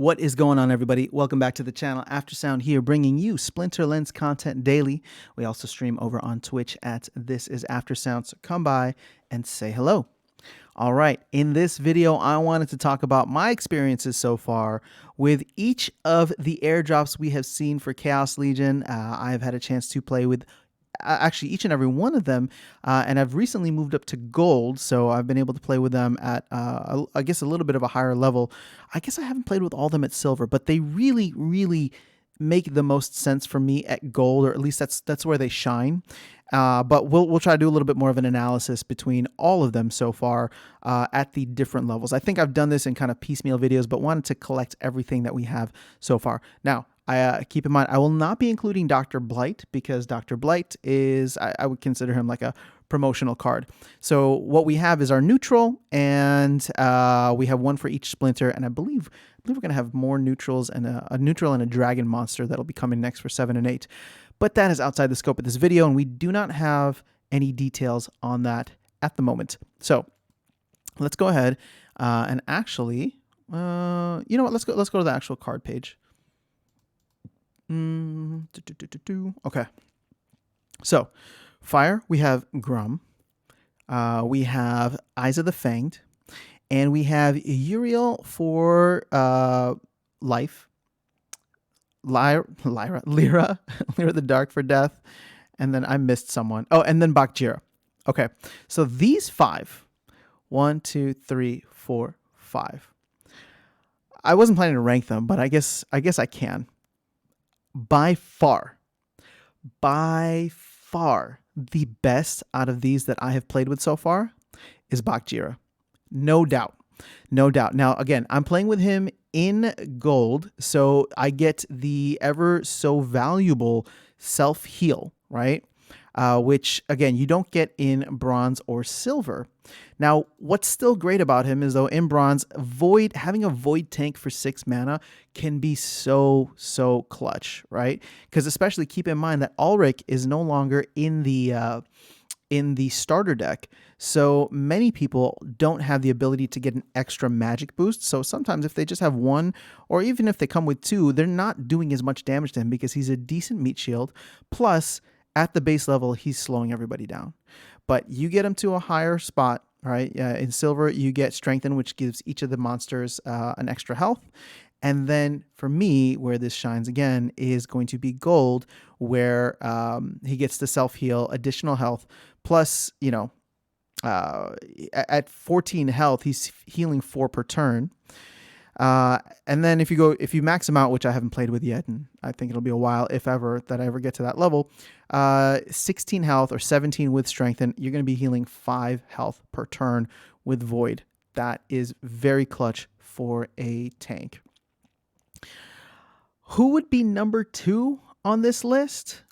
What is going on, everybody? Welcome back to the channel. Aftersound here, bringing you Splinter Lens content daily. We also stream over on Twitch at This Is Aftersound, so come by and say hello. All right, in this video, I wanted to talk about my experiences so far with each of the airdrops we have seen for Chaos Legion. I've had a chance to play with actually each and every one of them, and I've recently moved up to gold, so I've been able to play with them at I guess a little bit of a higher level. I guess I haven't played with all of them at silver, but they really make the most sense for me at gold, or at least that's where they shine. But we'll try to do a little bit more of an analysis between all of them so far at the different levels. I think I've done this in kind of piecemeal videos, but wanted to collect everything that we have so far. Now, keep in mind, I will not be including Dr. Blight because Dr. Blight is, I would consider him like a promotional card. So what we have is our neutral, and we have one for each splinter, and I believe we're going to have more neutrals and a neutral and a dragon monster that'll be coming next for 7 and 8. But that is outside the scope of this video, and we do not have any details on that at the moment. So let's go ahead and actually, you know what? Let's go to the actual card page. Okay. So, fire, we have Grum, we have Eyes of the Fanged, and we have Uriel for life, Lira the Dark for death, and then I missed someone. Oh, and then Bhakjira. Okay, so these 5, 1, 2, 3, 4, 5. I wasn't planning to rank them, but I guess I can. By far, the best out of these that I have played with so far is Bhakjira. No doubt. No doubt. Now, again, I'm playing with him in gold, so I get the ever so valuable self-heal, right? Which, again, you don't get in bronze or silver. Now, what's still great about him is, though, in bronze, having a void tank for 6 mana can be so clutch, right? Because especially keep in mind that Ulrich is no longer in the starter deck, so many people don't have the ability to get an extra magic boost. So sometimes if they just have 1, or even if they come with 2, they're not doing as much damage to him because he's a decent meat shield. Plus, at the base level, he's slowing everybody down. But you get him to a higher spot, right? In silver, you get strengthen, which gives each of the monsters an extra health. And then for me, where this shines again is going to be gold, where he gets the self-heal, additional health, plus, you know, at 14 health, he's healing 4 per turn. And then if you max him out, which I haven't played with yet, and I think it'll be a while, if ever, that I ever get to that level, 16 health or 17 with strengthen, you're going to be healing 5 health per turn with void. That is very clutch for a tank. Who would be number 2 on this list?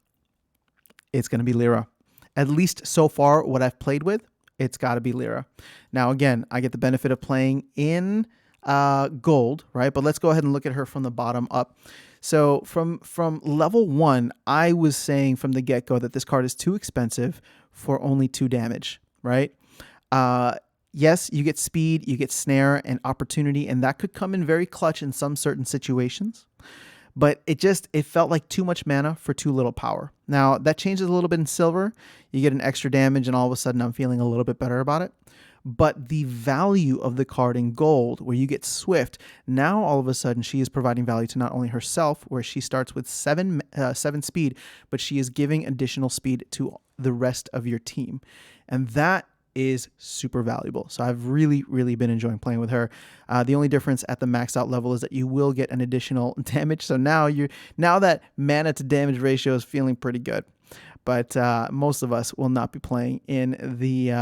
It's going to be Lira. At least so far, what I've played with, it's got to be Lira. Now, again, I get the benefit of playing in gold, right? But let's go ahead and look at her from the bottom up. So from level 1, I was saying from the get-go that this card is too expensive for only 2 damage, right? Yes, you get speed, you get snare and opportunity, and that could come in very clutch in some certain situations. But it felt like too much mana for too little power. Now, that changes a little bit in silver. You get an extra damage, and all of a sudden I'm feeling a little bit better about it. But the value of the card in gold, where you get swift, now all of a sudden she is providing value to not only herself, where she starts with 7 speed, but she is giving additional speed to the rest of your team. And that is super valuable. So I've really been enjoying playing with her. The only difference at the maxed out level is that you will get an additional damage. So now that mana to damage ratio is feeling pretty good. But most of us will not be playing in the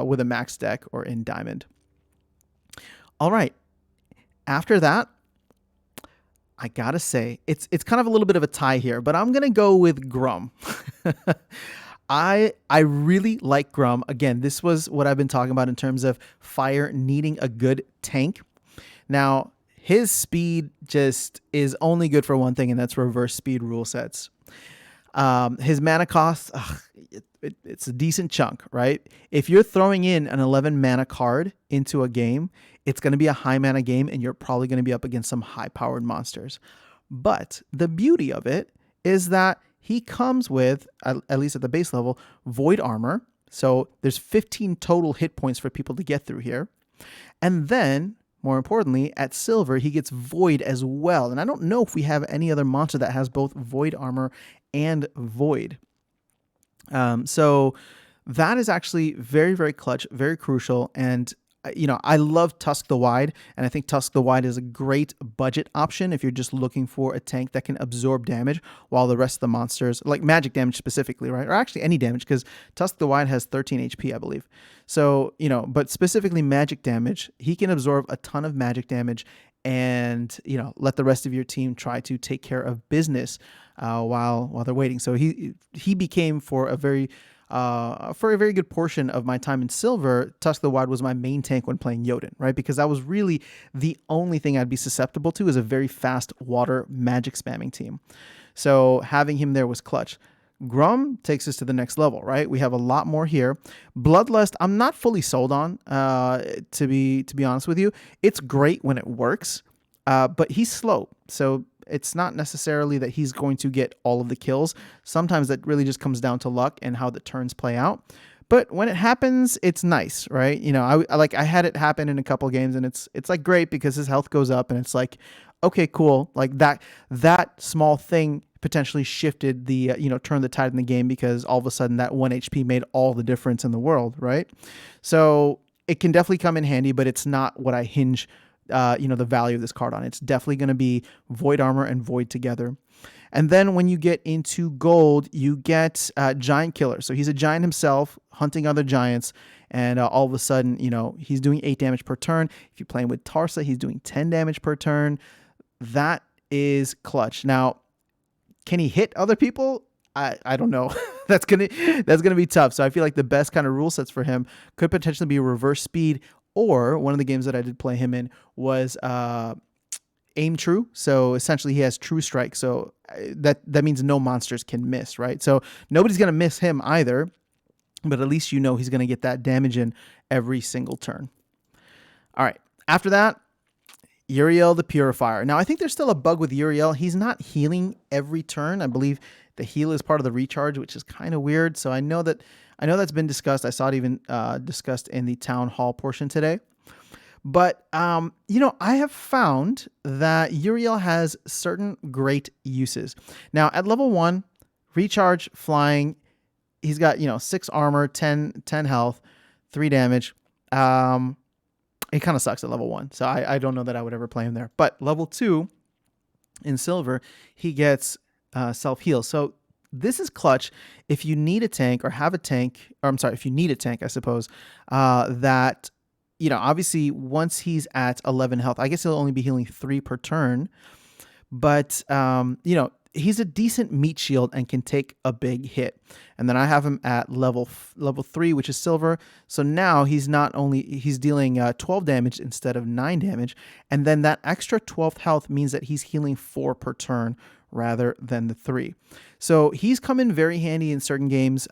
with a max deck or in diamond. All right. After that, I gotta say it's kind of a little bit of a tie here, but I'm gonna go with Grum. I really like Grum. Again, this was what I've been talking about in terms of fire needing a good tank. Now, his speed just is only good for one thing, and that's reverse speed rule sets. His mana cost, it's a decent chunk, right? If you're throwing in an 11 mana card into a game, it's going to be a high mana game, and you're probably going to be up against some high powered monsters. But the beauty of it is that he comes with, at least at the base level, void armor. So there's 15 total hit points for people to get through here. And then, more importantly, at silver, he gets void as well. And I don't know if we have any other monster that has both void armor and void. So that is actually very, very clutch, very crucial. And, I love Tusk the Wide, and I think Tusk the Wide is a great budget option if you're just looking for a tank that can absorb damage while the rest of the monsters, like magic damage specifically, right? Or actually any damage, because Tusk the Wide has 13 HP, I believe. So, but specifically magic damage, he can absorb a ton of magic damage and, let the rest of your team try to take care of business while they're waiting. So he became for a very good portion of my time in silver, Tusk the Wide was my main tank when playing Jotun, right? Because that was really the only thing I'd be susceptible to is a very fast water magic spamming team. So having him there was clutch. Grum takes us to the next level, right? We have a lot more here. Bloodlust, I'm not fully sold on, to be honest with you. It's great when it works, but he's slow. So it's not necessarily that he's going to get all of the kills. Sometimes that really just comes down to luck and how the turns play out. But when it happens, it's nice, right? I had it happen in a couple games, and it's like great because his health goes up, and it's like, okay, cool. Like that small thing potentially shifted the turned the tide in the game, because all of a sudden that 1 HP made all the difference in the world, right? So it can definitely come in handy, but it's not what I hinge the value of this card on. It's definitely going to be void armor and void together. And then when you get into gold, you get Giant Killer. So he's a giant himself, hunting other giants, and all of a sudden, he's doing 8 damage per turn. If you're playing with Tarsa, he's doing 10 damage per turn. That is clutch. Now, can he hit other people? I don't know. That's gonna be tough. So I feel like the best kind of rule sets for him could potentially be reverse speed, or one of the games that I did play him in was aim true. So essentially he has true strike. So that means no monsters can miss, right? So nobody's going to miss him either, but at least he's going to get that damage in every single turn. All right. After that, Uriel the Purifier. Now, I think there's still a bug with Uriel. He's not healing every turn. I believe the heal is part of the recharge, which is kind of weird. So I know that's been discussed. I saw it even discussed in the town hall portion today. But, I have found that Uriel has certain great uses. Now, at level 1, recharge, flying, he's got, 6 armor, 10 health, 3 damage. It kind of sucks at level 1, so I don't know that I would ever play him there. But level 2, in silver, he gets self-heal. So this is clutch if you need a tank or have a tank, or I'm sorry, if you need a tank, I suppose, that... obviously once he's at 11 health, I guess he'll only be healing 3 per turn, but, he's a decent meat shield and can take a big hit. And then I have him at level 3, which is silver. So now he's dealing 12 damage instead of 9 damage. And then that extra 12th health means that he's healing 4 per turn rather than the 3. So he's come in very handy in certain games.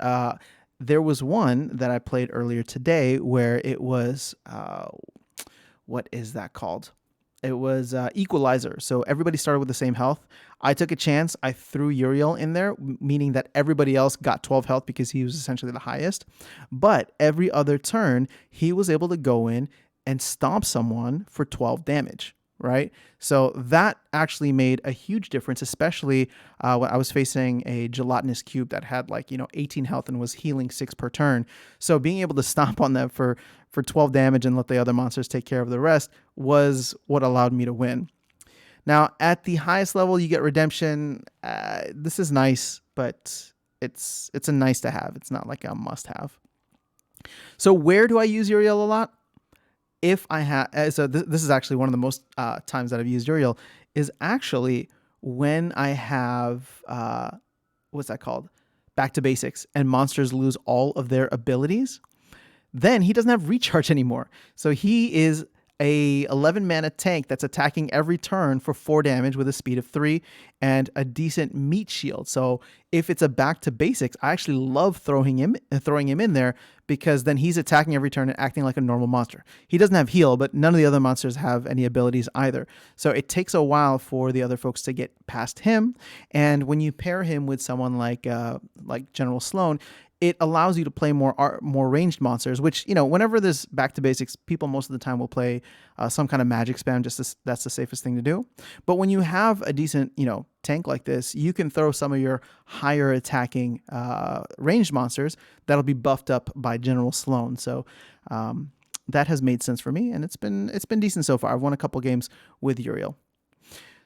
There was one that I played earlier today where it was, what is that called? It was Equalizer. So everybody started with the same health. I took a chance. I threw Uriel in there, meaning that everybody else got 12 health because he was essentially the highest. But every other turn, he was able to go in and stomp someone for 12 damage. Right? So that actually made a huge difference, especially when I was facing a gelatinous cube that had 18 health and was healing 6 per turn. So being able to stomp on them for 12 damage and let the other monsters take care of the rest was what allowed me to win. Now, at the highest level, you get redemption. This is nice, but it's a nice to have. It's not like a must have. So where do I use Uriel a lot? If I have, so this is actually one of the most times that I've used Uriel is actually when I have, what's that called? Back to basics, and monsters lose all of their abilities. Then he doesn't have recharge anymore. So he is a 11 mana tank that's attacking every turn for 4 damage with a speed of 3 and a decent meat shield. So if it's a back to basics, I actually love throwing him in there, because then he's attacking every turn and acting like a normal monster. He doesn't have heal, but none of the other monsters have any abilities either. So it takes a while for the other folks to get past him. And when you pair him with someone like General Sloan, it allows you to play more ranged monsters, which, whenever there's back to basics, people most of the time will play some kind of magic spam. That's the safest thing to do. But when you have a decent, tank like this, you can throw some of your higher attacking ranged monsters that'll be buffed up by General Sloan. So that has made sense for me, and it's been decent so far. I've won a couple games with Uriel.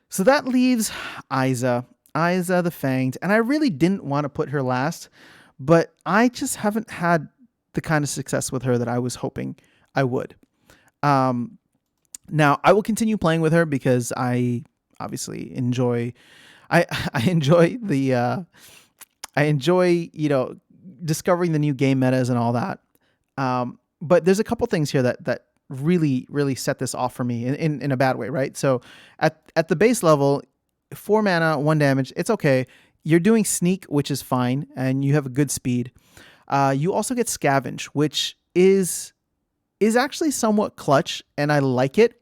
So that leaves Isa the Fanged, and I really didn't want to put her last, but I just haven't had the kind of success with her that I was hoping I would. Now I will continue playing with her because I obviously enjoy. I enjoy discovering the new game metas and all that. But there's a couple things here that really set this off for me in a bad way, right? So at the base level, 4 mana, 1 damage, it's okay. You're doing sneak, which is fine, and you have a good speed. You also get scavenge, which is actually somewhat clutch, and I like it.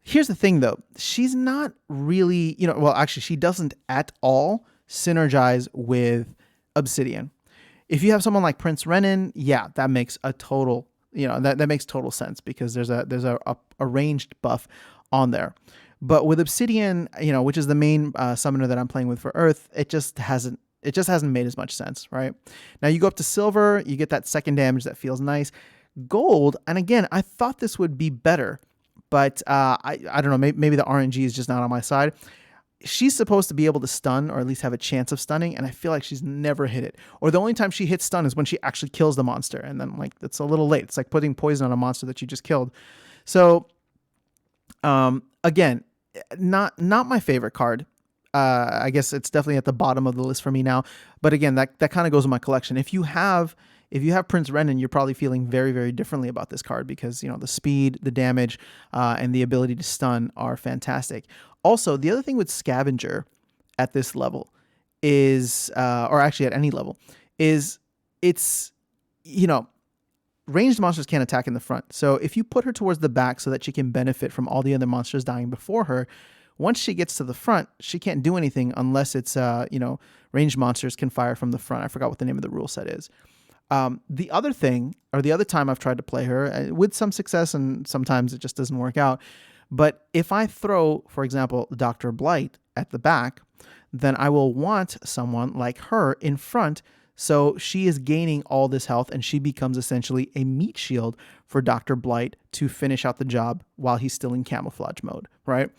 Here's the thing, though. She's not really, actually, she doesn't at all synergize with Obsidian. If you have someone like Prince Renan, yeah, that makes a total, that makes total sense, because there's a ranged buff on there. But with Obsidian, which is the main summoner that I'm playing with for Earth, it just hasn't made as much sense, right? Now you go up to silver, you get that second damage that feels nice. Gold, and again, I thought this would be better, but I don't know, maybe the RNG is just not on my side. She's supposed to be able to stun, or at least have a chance of stunning, and I feel like she's never hit it. Or the only time she hits stun is when she actually kills the monster, and then it's a little late. It's like putting poison on a monster that you just killed. So again, not my favorite card. I guess it's definitely at the bottom of the list for me now. But again, that kind of goes in my collection. If you have Prince Renan, you're probably feeling very, very differently about this card, because the speed, the damage, and the ability to stun are fantastic. Also, the other thing with Scavenger at this level is, or actually at any level, is it's, ranged monsters can't attack in the front. So if you put her towards the back so that she can benefit from all the other monsters dying before her, once she gets to the front, she can't do anything unless it's, ranged monsters can fire from the front. I forgot what the name of the rule set is. The other thing, or the other time I've tried to play her with some success, and sometimes it just doesn't work out. But if I throw, for example, Dr. Blight at the back, then I will want someone like her in front. So she is gaining all this health, and she becomes essentially a meat shield for Dr. Blight to finish out the job while he's still in camouflage mode, right?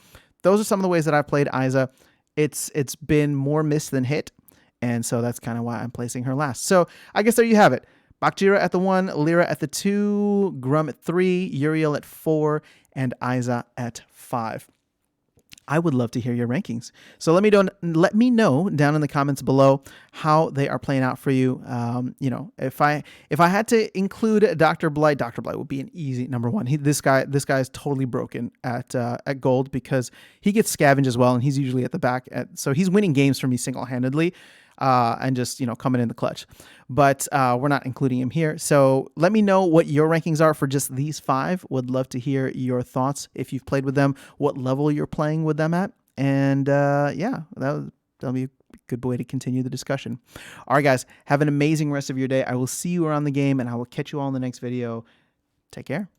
Those are some of the ways that I've played Isa. It's been more miss than hit, and so that's kind of why I'm placing her last. So I guess there you have it. Bhakjira at the 1, Lira at the 2, Grum at 3, Uriel at 4, and Isa at 5. I would love to hear your rankings. So let me know down in the comments below how they are playing out for you. If I had to include Dr. Blight would be an easy number 1. This guy is totally broken at gold, because he gets scavenge as well, and he's usually at the back. So he's winning games for me single-handedly. And just, coming in the clutch. But we're not including him here. So let me know what your rankings are for just these 5. Would love to hear your thoughts if you've played with them, what level you're playing with them at. And that'll be a good way to continue the discussion. All right, guys, have an amazing rest of your day. I will see you around the game, and I will catch you all in the next video. Take care.